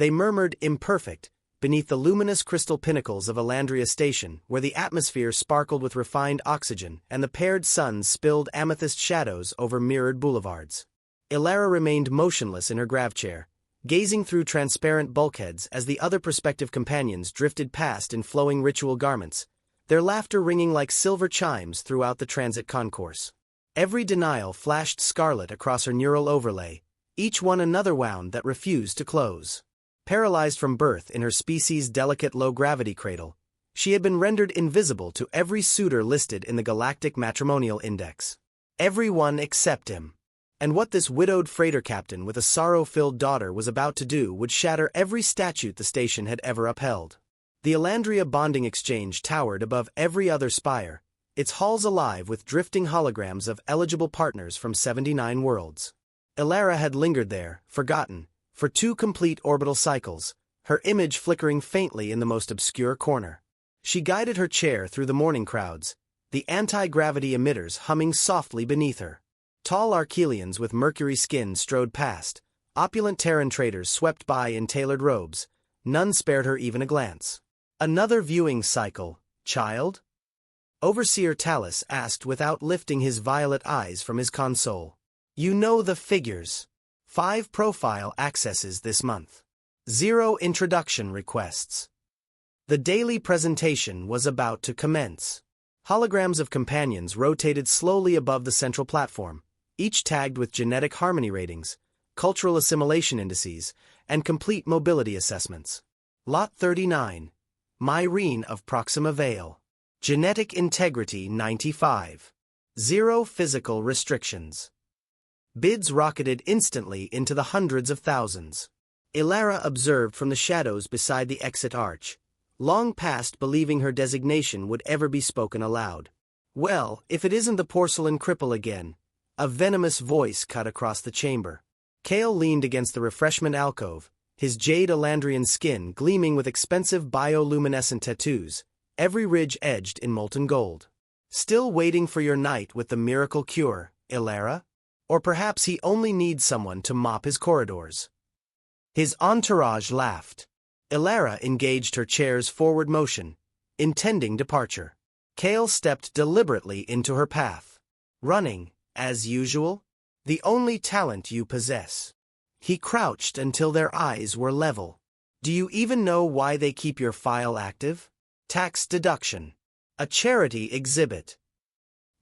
They murmured imperfect, beneath the luminous crystal pinnacles of Elandria Station, where the atmosphere sparkled with refined oxygen and the paired suns spilled amethyst shadows over mirrored boulevards. Elara remained motionless in her gravchair, gazing through transparent bulkheads as the other prospective companions drifted past in flowing ritual garments, their laughter ringing like silver chimes throughout the transit concourse. Every denial flashed scarlet across her neural overlay, each one another wound that refused to close. Paralyzed from birth in her species' delicate low-gravity cradle, she had been rendered invisible to every suitor listed in the Galactic Matrimonial Index. Everyone except him. And what this widowed freighter captain with a sorrow-filled daughter was about to do would shatter every statute the station had ever upheld. The Elandria Bonding Exchange towered above every other spire, its halls alive with drifting holograms of eligible partners from 79 worlds. Elara had lingered there, forgotten, for 2 complete orbital cycles, her image flickering faintly in the most obscure corner. She guided her chair through the morning crowds, the anti-gravity emitters humming softly beneath her. Tall Archelians with mercury skin strode past, opulent Terran traders swept by in tailored robes, none spared her even a glance. "Another viewing cycle, child?" Overseer Talus asked without lifting his violet eyes from his console. "You know the figures. 5 profile accesses this month. 0 introduction requests." The daily presentation was about to commence. Holograms of companions rotated slowly above the central platform, each tagged with genetic harmony ratings, cultural assimilation indices, and complete mobility assessments. Lot 39. Myrene of Proxima Vale. Genetic integrity 95. 0 physical restrictions. Bids rocketed instantly into the hundreds of thousands. Elara observed from the shadows beside the exit arch, long past believing her designation would ever be spoken aloud. "Well, if it isn't the porcelain cripple again," a venomous voice cut across the chamber. Kale leaned against the refreshment alcove, his jade Elandrian skin gleaming with expensive bioluminescent tattoos, every ridge edged in molten gold. "Still waiting for your night with the miracle cure, Elara? Or perhaps he only needs someone to mop his corridors." His entourage laughed. Elara engaged her chair's forward motion, intending departure. Kale stepped deliberately into her path. "Running, as usual? The only talent you possess." He crouched until their eyes were level. "Do you even know why they keep your file active? Tax deduction. A charity exhibit."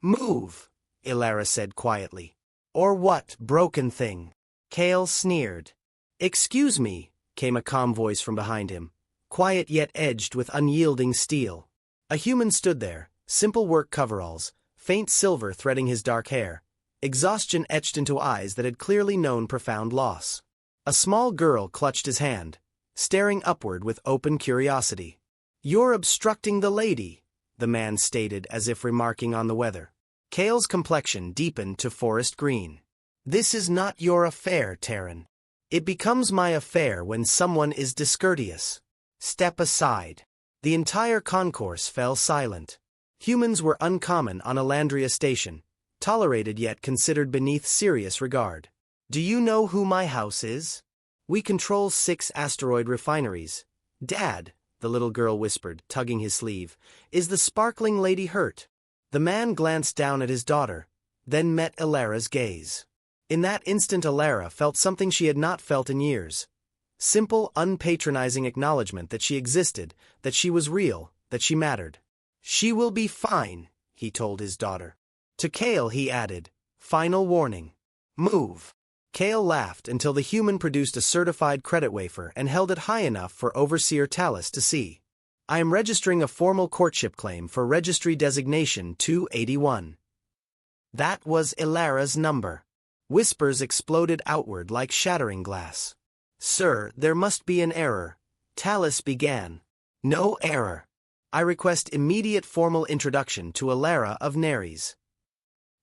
"Move," Elara said quietly. "Or what, broken thing?" Kale sneered. "Excuse me," came a calm voice from behind him, quiet yet edged with unyielding steel. A human stood there, simple work coveralls, faint silver threading his dark hair, exhaustion etched into eyes that had clearly known profound loss. A small girl clutched his hand, staring upward with open curiosity. "You're obstructing the lady," the man stated as if remarking on the weather. Kale's complexion deepened to forest green. "This is not your affair, Terran. It becomes my affair when someone is discourteous. Step aside." The entire concourse fell silent. Humans were uncommon on Elandria Station, tolerated yet considered beneath serious regard. "Do you know who my house is? We control 6 asteroid refineries. Dad," the little girl whispered, tugging his sleeve, "is the sparkling lady hurt?" The man glanced down at his daughter, then met Elara's gaze. In that instant Elara felt something she had not felt in years. Simple, unpatronizing acknowledgement that she existed, that she was real, that she mattered. "She will be fine," he told his daughter. To Kale he added, "Final warning. Move." Kale laughed until the human produced a certified credit wafer and held it high enough for Overseer Talus to see. "I am registering a formal courtship claim for registry designation 281. That was Elara's number. Whispers exploded outward like shattering glass. "Sir, there must be an error," Talus began. "No error. I request immediate formal introduction to Elara of Neres."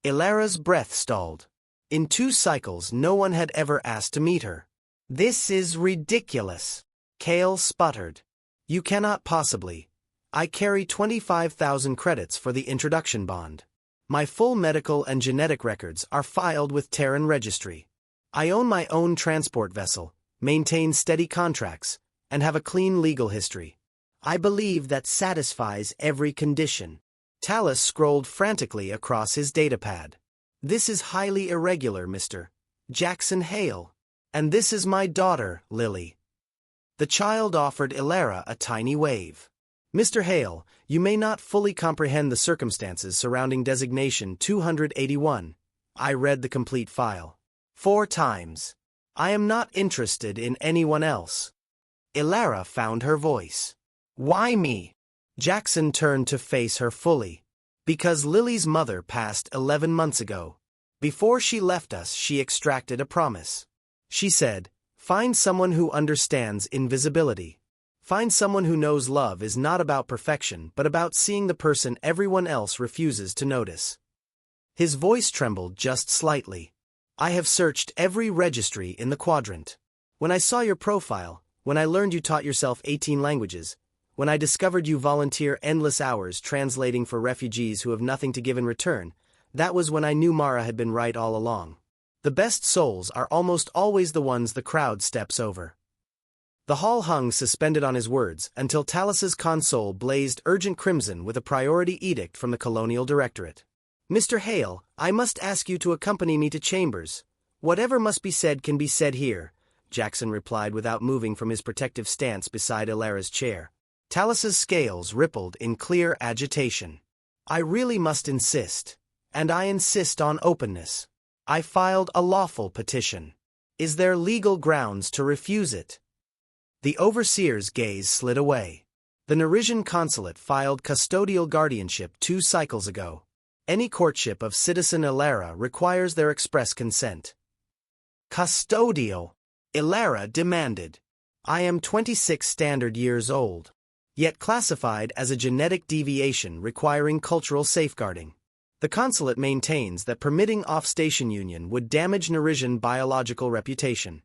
Elara's breath stalled. In 2 cycles no one had ever asked to meet her. "This is ridiculous," Kale sputtered. "You cannot possibly. I carry 25,000 credits for the introduction bond. My full medical and genetic records are filed with Terran Registry. I own my own transport vessel, maintain steady contracts, and have a clean legal history. I believe that satisfies every condition. Talus scrolled frantically across his datapad. This is highly irregular, Mr. Jackson Hale. And this is my daughter, Lily. The child offered Ilara a tiny wave. Mr. Hale, you may not fully comprehend the circumstances surrounding designation 281. I read the complete file 4 times. I am not interested in anyone else. Ilara found her voice. Why me? Jackson turned to face her fully. Because Lily's mother passed 11 months ago. Before she left us, she extracted a promise. She said, find someone who understands invisibility. Find someone who knows love is not about perfection but about seeing the person everyone else refuses to notice. His voice trembled just slightly. I have searched every registry in the quadrant. When I saw your profile, when I learned you taught yourself 18 languages, when I discovered you volunteer endless hours translating for refugees who have nothing to give in return, that was when I knew Mara had been right all along. The best souls are almost always the ones the crowd steps over. The hall hung suspended on his words until Talus's console blazed urgent crimson with a priority edict from the Colonial Directorate. Mr. Hale, I must ask you to accompany me to chambers. Whatever must be said can be said here, Jackson replied without moving from his protective stance beside Ilara's chair. Talus's scales rippled in clear agitation. I really must insist. And I insist on openness. I filed a lawful petition. Is there legal grounds to refuse it? The overseer's gaze slid away. The Nerisian consulate filed custodial guardianship 2 cycles ago. Any courtship of citizen Ilara requires their express consent. Custodial? Ilara demanded. I am 26 standard years old, yet classified as a genetic deviation requiring cultural safeguarding. The consulate maintains that permitting off-station union would damage Nerisian biological reputation.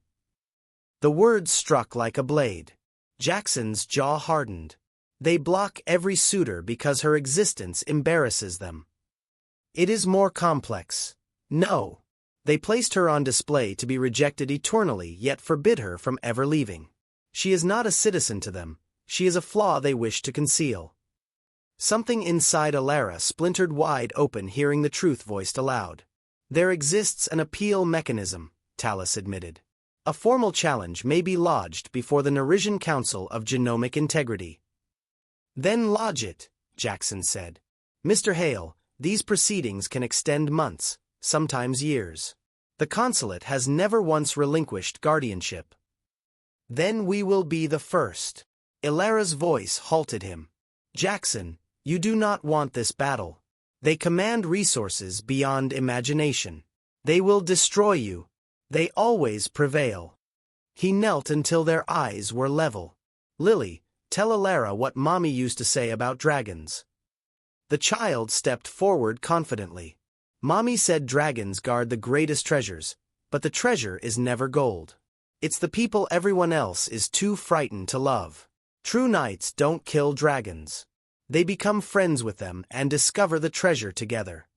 The words struck like a blade. Jackson's jaw hardened. They block every suitor because her existence embarrasses them. It is more complex. No. They placed her on display to be rejected eternally yet forbid her from ever leaving. She is not a citizen to them. She is a flaw they wish to conceal. Something inside Ilara splintered wide open hearing the truth voiced aloud. There exists an appeal mechanism, Talus admitted. A formal challenge may be lodged before the Nerisian Council of Genomic Integrity. Then lodge it, Jackson said. Mr. Hale, these proceedings can extend months, sometimes years. The consulate has never once relinquished guardianship. Then we will be the first. Ilara's voice halted him. Jackson, you do not want this battle. They command resources beyond imagination. They will destroy you. They always prevail. He knelt until their eyes were level. Lily, tell Ilara what Mommy used to say about dragons. The child stepped forward confidently. Mommy said dragons guard the greatest treasures, but the treasure is never gold. It's the people everyone else is too frightened to love. True knights don't kill dragons. They become friends with them and discover the treasure together.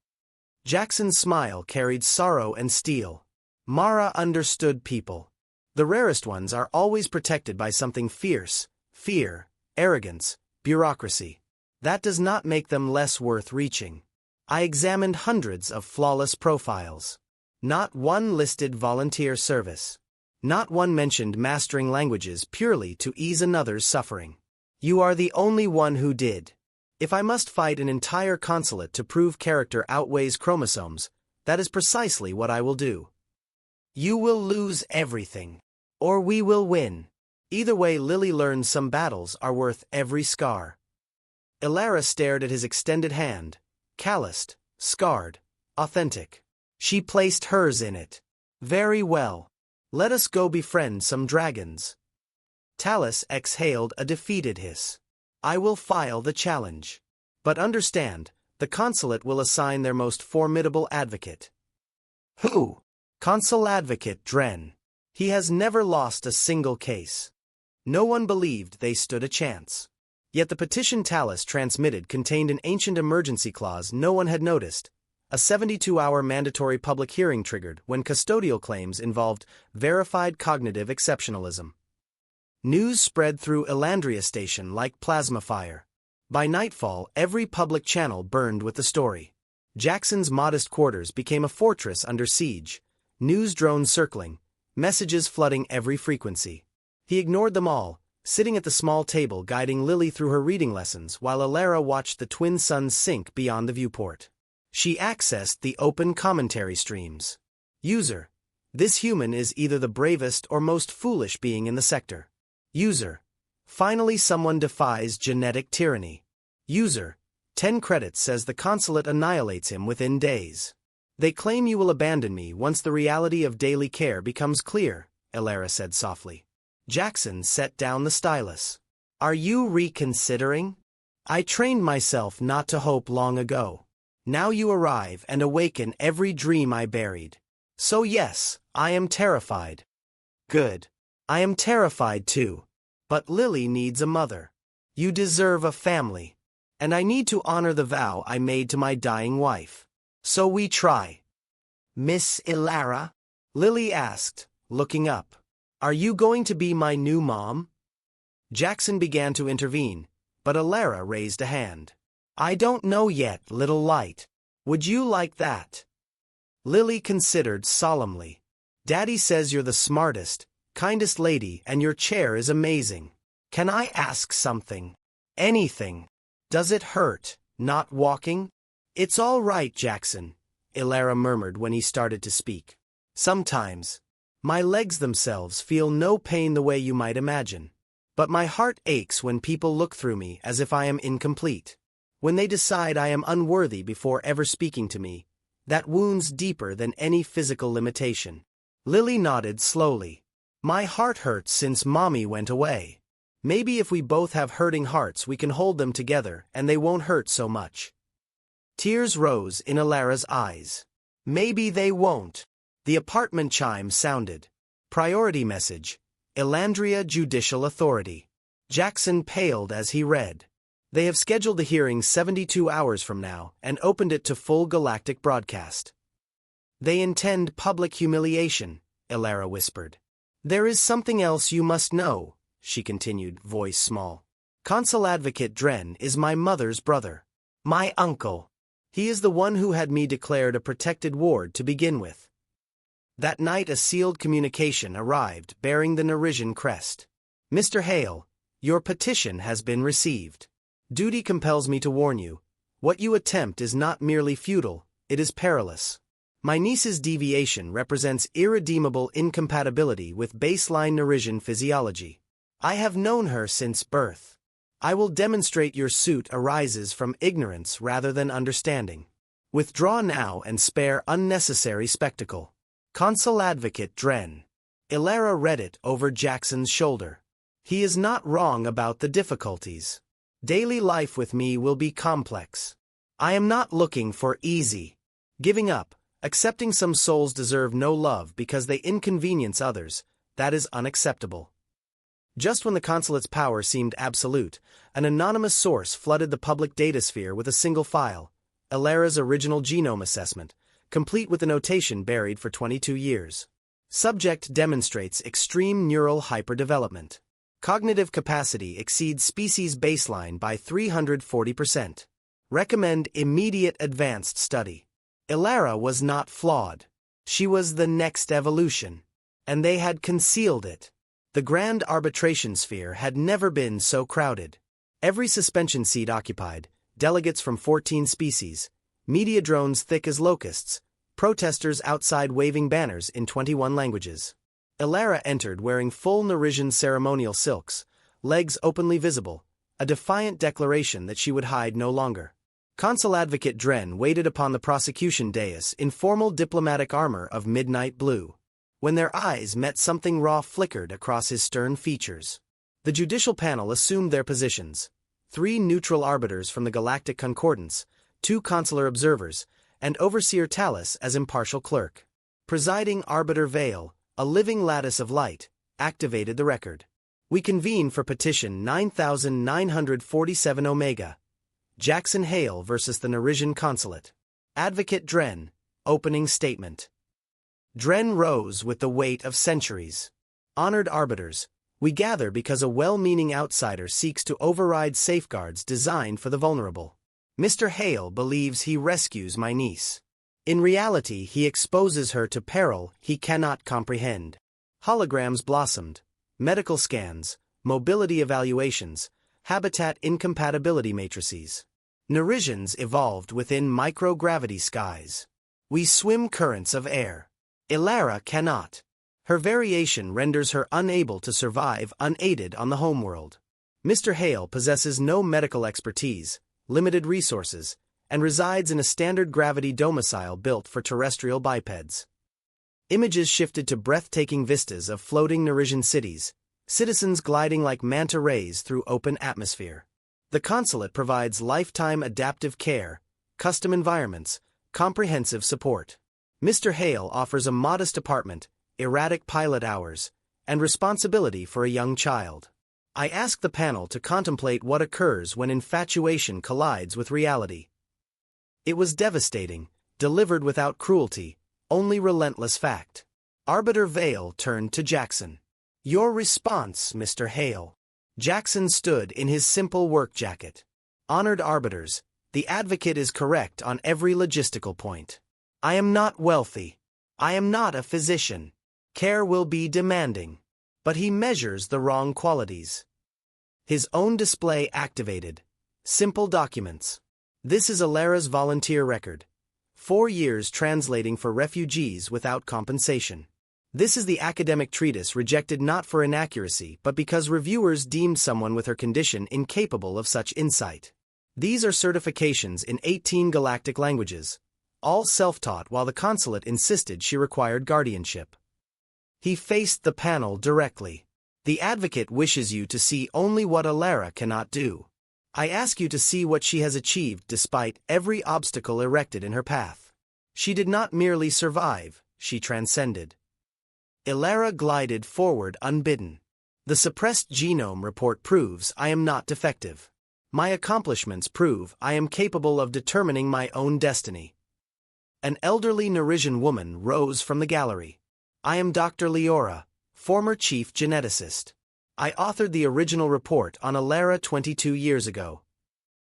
Jackson's smile carried sorrow and steel. Mara understood people. The rarest ones are always protected by something fierce, fear, arrogance, bureaucracy. That does not make them less worth reaching. I examined hundreds of flawless profiles. Not one listed volunteer service. Not one mentioned mastering languages purely to ease another's suffering. You are the only one who did. If I must fight an entire consulate to prove character outweighs chromosomes, that is precisely what I will do. You will lose everything. Or we will win. Either way, Lily learns some battles are worth every scar. Ilara stared at his extended hand, calloused, scarred, authentic. She placed hers in it. Very well. Let us go befriend some dragons. Talus exhaled a defeated hiss. I will file the challenge. But understand, the consulate will assign their most formidable advocate. Who? Consul Advocate Dren. He has never lost a single case. No one believed they stood a chance. Yet the petition Talus transmitted contained an ancient emergency clause no one had noticed, A 72-hour mandatory public hearing triggered when custodial claims involved verified cognitive exceptionalism. News spread through Elandria Station like plasma fire. By nightfall, every public channel burned with the story. Jackson's modest quarters became a fortress under siege, news drones circling, messages flooding every frequency. He ignored them all, sitting at the small table guiding Lily through her reading lessons while Alara watched the twin suns sink beyond the viewport. She accessed the open commentary streams. User: this human is either the bravest or most foolish being in the sector. User: finally someone defies genetic tyranny. User: 10 credits says the consulate annihilates him within days. They claim you will abandon me once the reality of daily care becomes clear, Alara said softly. Jackson set down the stylus. Are you reconsidering? I trained myself not to hope long ago. Now you arrive and awaken every dream I buried. So yes, I am terrified. Good. I am terrified too. But Lily needs a mother. You deserve a family. And I need to honor the vow I made to my dying wife. So we try. Miss Alara? Lily asked, looking up. Are you going to be my new mom? Jackson began to intervene, but Alara raised a hand. I don't know yet, little light. Would you like that? Lily considered solemnly. Daddy says you're the smartest, kindest lady and your chair is amazing. Can I ask something? Anything. Does it hurt, not walking? It's all right, Jackson, Alara murmured when he started to speak. Sometimes. My legs themselves feel no pain the way you might imagine. But my heart aches when people look through me as if I am incomplete. When they decide I am unworthy before ever speaking to me, that wounds deeper than any physical limitation. Lily nodded slowly. My heart hurts since Mommy went away. Maybe if we both have hurting hearts we can hold them together and they won't hurt so much. Tears rose in Alara's eyes. Maybe they won't. The apartment chime sounded. Priority message. Elandria Judicial Authority. Jackson paled as he read. They have scheduled the hearing 72 hours from now and opened it to full galactic broadcast. They intend public humiliation, Alara whispered. There is something else you must know, she continued, voice small. Consul Advocate Dren is my mother's brother. My uncle. He is the one who had me declared a protected ward to begin with. That night a sealed communication arrived bearing the Nerisian crest. Mr. Hale, your petition has been received. Duty compels me to warn you. What you attempt is not merely futile, it is perilous. My niece's deviation represents irredeemable incompatibility with baseline Nerisian physiology. I have known her since birth. I will demonstrate your suit arises from ignorance rather than understanding. Withdraw now and spare unnecessary spectacle. Consul Advocate Dren. Alara read it over Jackson's shoulder. He is not wrong about the difficulties. Daily life with me will be complex. I am not looking for easy. Giving up, accepting some souls deserve no love because they inconvenience others, that is unacceptable. Just when the consulate's power seemed absolute, an anonymous source flooded the public datasphere with a single file, Alara's original genome assessment, complete with a notation buried for 22 years. Subject demonstrates extreme neural hyperdevelopment. Cognitive capacity exceeds species baseline by 340%. Recommend immediate advanced study. Alara was not flawed. She was the next evolution. And they had concealed it. The grand arbitration sphere had never been so crowded. Every suspension seat occupied, delegates from 14 species, media drones thick as locusts, protesters outside waving banners in 21 languages. Alara entered wearing full Nerisian ceremonial silks, legs openly visible, a defiant declaration that she would hide no longer. Consul Advocate Dren waited upon the prosecution dais in formal diplomatic armor of midnight blue. When their eyes met, something raw flickered across his stern features. The judicial panel assumed their positions. 3 neutral arbiters from the Galactic Concordance, 2 consular observers, and Overseer Talus as impartial clerk. Presiding Arbiter Vale, a living lattice of light, activated the record. We convene for petition 9947 Omega. Jackson Hale versus the Nerisian Consulate. Advocate Dren, opening statement. Dren rose with the weight of centuries. Honored arbiters, we gather because a well-meaning outsider seeks to override safeguards designed for the vulnerable. Mr. Hale believes he rescues my niece. In reality, he exposes her to peril he cannot comprehend. Holograms blossomed. Medical scans, mobility evaluations, habitat incompatibility matrices. Nerisions evolved within microgravity skies. We swim currents of air. Ilara cannot. Her variation renders her unable to survive unaided on the homeworld. Mr. Hale possesses no medical expertise, limited resources, and resides in a standard gravity domicile built for terrestrial bipeds. Images shifted to breathtaking vistas of floating Nerisian cities, citizens gliding like manta rays through open atmosphere. The consulate provides lifetime adaptive care, custom environments, comprehensive support. Mr. Hale offers a modest apartment, erratic pilot hours, and responsibility for a young child. I ask the panel to contemplate what occurs when infatuation collides with reality. It was devastating, delivered without cruelty, only relentless fact. Arbiter Vale turned to Jackson. Your response, Mr. Hale. Jackson stood in his simple work jacket. Honored arbiters, the advocate is correct on every logistical point. I am not wealthy. I am not a physician. Care will be demanding. But he measures the wrong qualities. His own display activated. Simple documents. This is Ilara's volunteer record. 4 years translating for refugees without compensation. This is the academic treatise rejected not for inaccuracy but because reviewers deemed someone with her condition incapable of such insight. These are certifications in 18 galactic languages, all self-taught, while the consulate insisted she required guardianship. He faced the panel directly. The advocate wishes you to see only what Ilara cannot do. I ask you to see what she has achieved despite every obstacle erected in her path. She did not merely survive, she transcended. Ilara glided forward unbidden. The suppressed genome report proves I am not defective. My accomplishments prove I am capable of determining my own destiny. An elderly Nerisian woman rose from the gallery. I am Dr. Leora, former chief geneticist. I authored the original report on Ilara 22 years ago.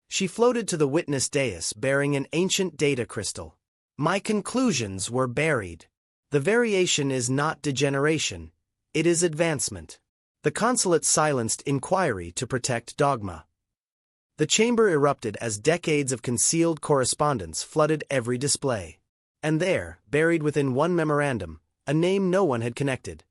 She floated to the witness dais bearing an ancient data crystal. My conclusions were buried. The variation is not degeneration, it is advancement. The consulate silenced inquiry to protect dogma. The chamber erupted as decades of concealed correspondence flooded every display. And there, buried within one memorandum, a name no one had connected.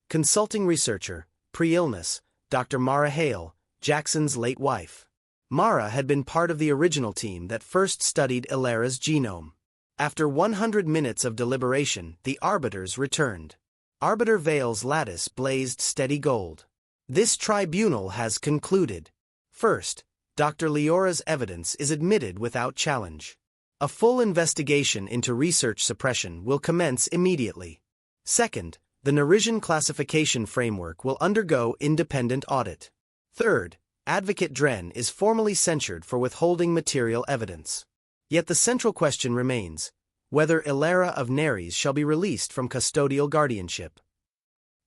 Consulting researcher, pre-illness, Dr. Mara Hale, Jackson's late wife. Mara had been part of the original team that first studied Ilara's genome. After 100 minutes of deliberation, the arbiters returned. Arbiter Vale's lattice blazed steady gold. This tribunal has concluded. First, Dr. Leora's evidence is admitted without challenge. A full investigation into research suppression will commence immediately. Second, the Nerisian classification framework will undergo independent audit. Third, Advocate Dren is formally censured for withholding material evidence. Yet the central question remains, whether Ilara of Neres shall be released from custodial guardianship.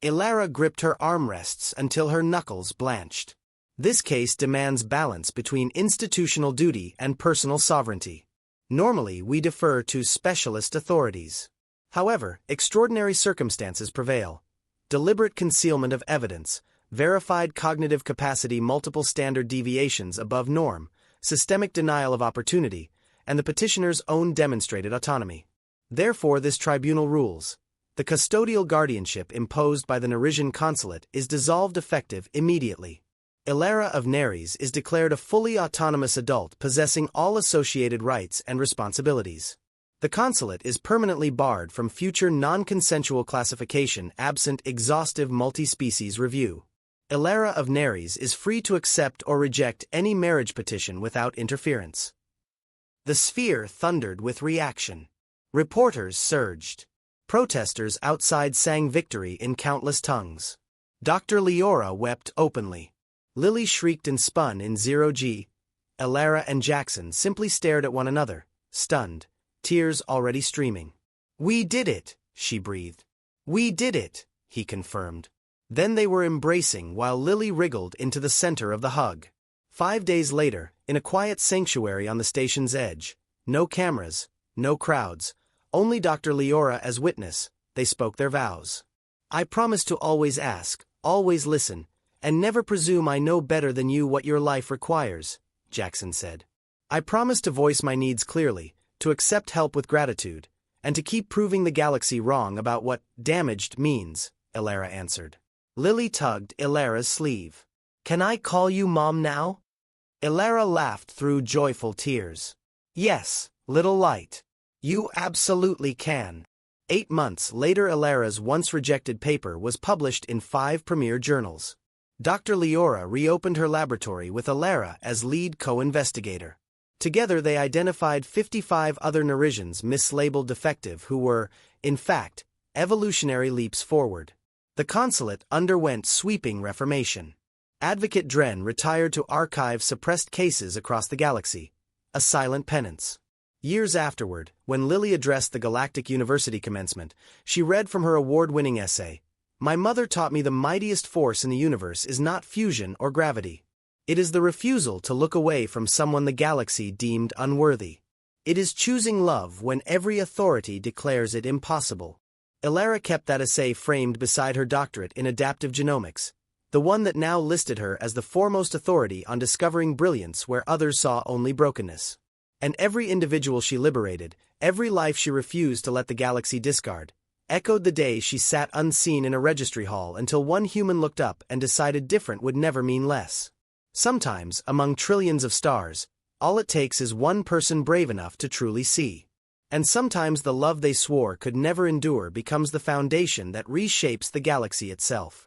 Ilara gripped her armrests until her knuckles blanched. This case demands balance between institutional duty and personal sovereignty. Normally, we defer to specialist authorities. However, extraordinary circumstances prevail. Deliberate concealment of evidence, verified cognitive capacity, multiple standard deviations above norm, systemic denial of opportunity, and the petitioner's own demonstrated autonomy. Therefore, this tribunal rules. The custodial guardianship imposed by the Nerisian consulate is dissolved effective immediately. Ilara of Neres is declared a fully autonomous adult possessing all associated rights and responsibilities. The consulate is permanently barred from future non-consensual classification absent exhaustive multi-species review. Ilara of Neres is free to accept or reject any marriage petition without interference. The sphere thundered with reaction. Reporters surged. Protesters outside sang victory in countless tongues. Dr. Leora wept openly. Lily shrieked and spun in 0G. Ilara and Jackson simply stared at one another, stunned, tears already streaming. "We did it," she breathed. "We did it," he confirmed. Then they were embracing while Lily wriggled into the center of the hug. 5 days later, in a quiet sanctuary on the station's edge, no cameras, no crowds, only Dr. Leora as witness, they spoke their vows. "I promise to always ask, always listen, and never presume I know better than you what your life requires," Jackson said. "I promise to voice my needs clearly, to accept help with gratitude, and to keep proving the galaxy wrong about what damaged means," Elara answered. Lily tugged Elara's sleeve. "Can I call you Mom now?" Elara laughed through joyful tears. "Yes, little light. You absolutely can." 8 months later, Elara's once-rejected paper was published in 5 premier journals. Dr. Leora reopened her laboratory with Elara as lead co-investigator. Together they identified 55 other Nerisians mislabeled defective who were, in fact, evolutionary leaps forward. The consulate underwent sweeping reformation. Advocate Dren retired to archive suppressed cases across the galaxy, a silent penance. Years afterward, when Lily addressed the Galactic University commencement, she read from her award-winning essay, "My mother taught me the mightiest force in the universe is not fusion or gravity. It is the refusal to look away from someone the galaxy deemed unworthy. It is choosing love when every authority declares it impossible." Elara kept that essay framed beside her doctorate in adaptive genomics, the one that now listed her as the foremost authority on discovering brilliance where others saw only brokenness. And every individual she liberated, every life she refused to let the galaxy discard, echoed the day she sat unseen in a registry hall until one human looked up and decided different would never mean less. Sometimes, among trillions of stars, all it takes is one person brave enough to truly see. And sometimes the love they swore could never endure becomes the foundation that reshapes the galaxy itself.